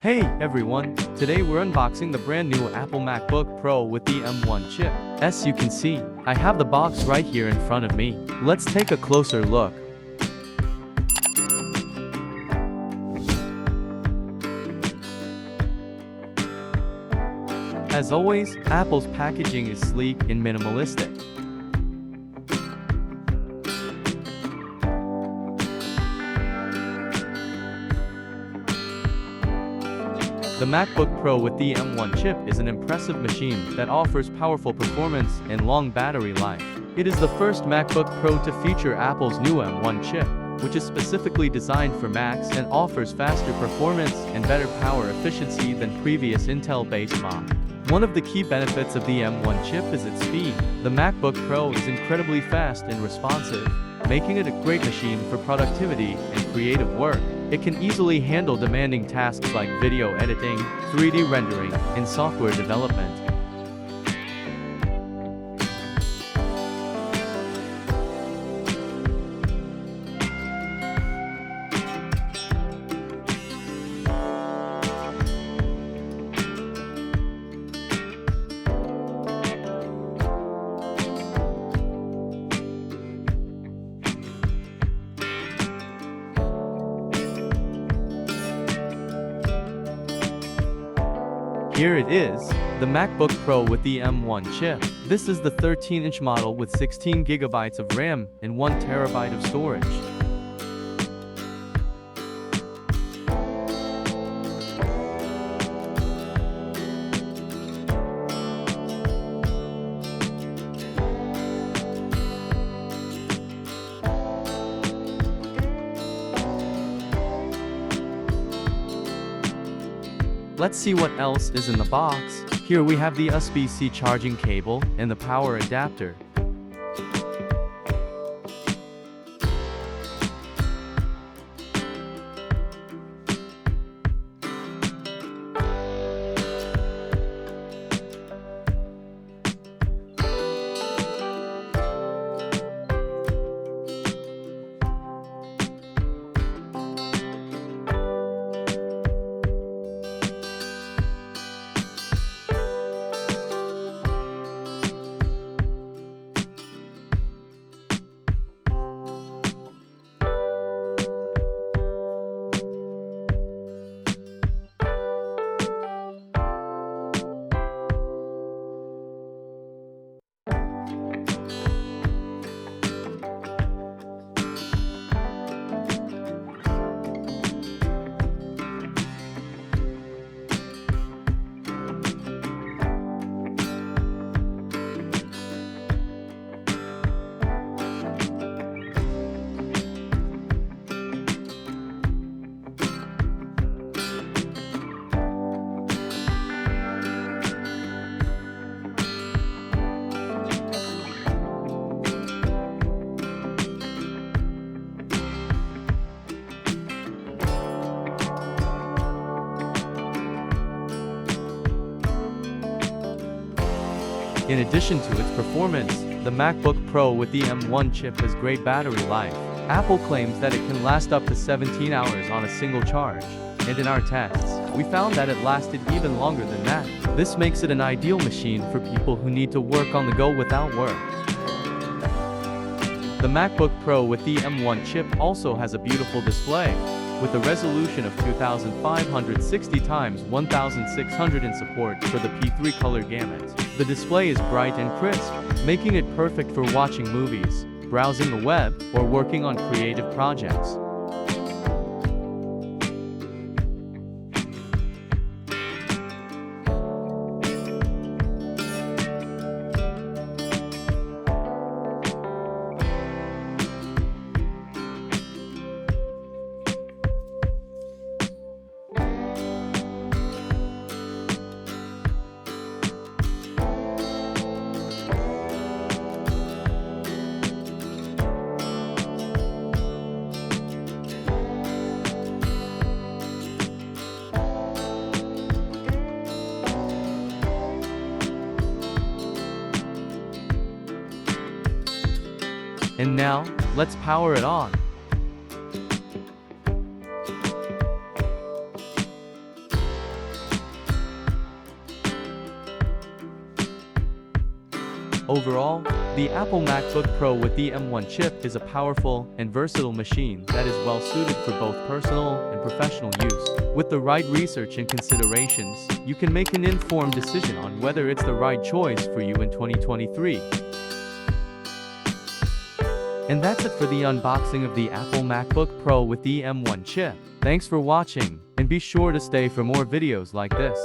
Hey everyone, today we're unboxing the brand new Apple MacBook Pro with the M1 chip. As you can see, I have the box right here in front of me. Let's take a closer look. As always, Apple's packaging is sleek and minimalistic. The MacBook Pro with the M1 chip is an impressive machine that offers powerful performance and long battery life. It is the first MacBook Pro to feature Apple's new M1 chip, which is specifically designed for Macs and offers faster performance and better power efficiency than previous Intel-based models. One of the key benefits of the M1 chip is its speed. The MacBook Pro is incredibly fast and responsive, making it a great machine for productivity and creative work. It can easily handle demanding tasks like video editing, 3D rendering, and software development. Here it is, the MacBook Pro with the M1 chip. This is the 13-inch model with 16 GB of RAM and 1 TB of storage. Let's see what else is in the box. Here we have the USB-C charging cable and the power adapter. In addition to its performance, the MacBook Pro with the M1 chip has great battery life. Apple claims that it can last up to 17 hours on a single charge, and in our tests, we found that it lasted even longer than that. This makes it an ideal machine for people who need to work on the go without work. The MacBook Pro with the M1 chip also has a beautiful display, with a resolution of 2560 x 1600 and support for the P3 color gamut. The display is bright and crisp, making it perfect for watching movies, browsing the web, or working on creative projects. And now, let's power it on. Overall, the Apple MacBook Pro with the M1 chip is a powerful and versatile machine that is well suited for both personal and professional use. With the right research and considerations, you can make an informed decision on whether it's the right choice for you in 2023. And that's it for the unboxing of the Apple MacBook Pro with the M1 chip. Thanks for watching, and be sure to stay for more videos like this.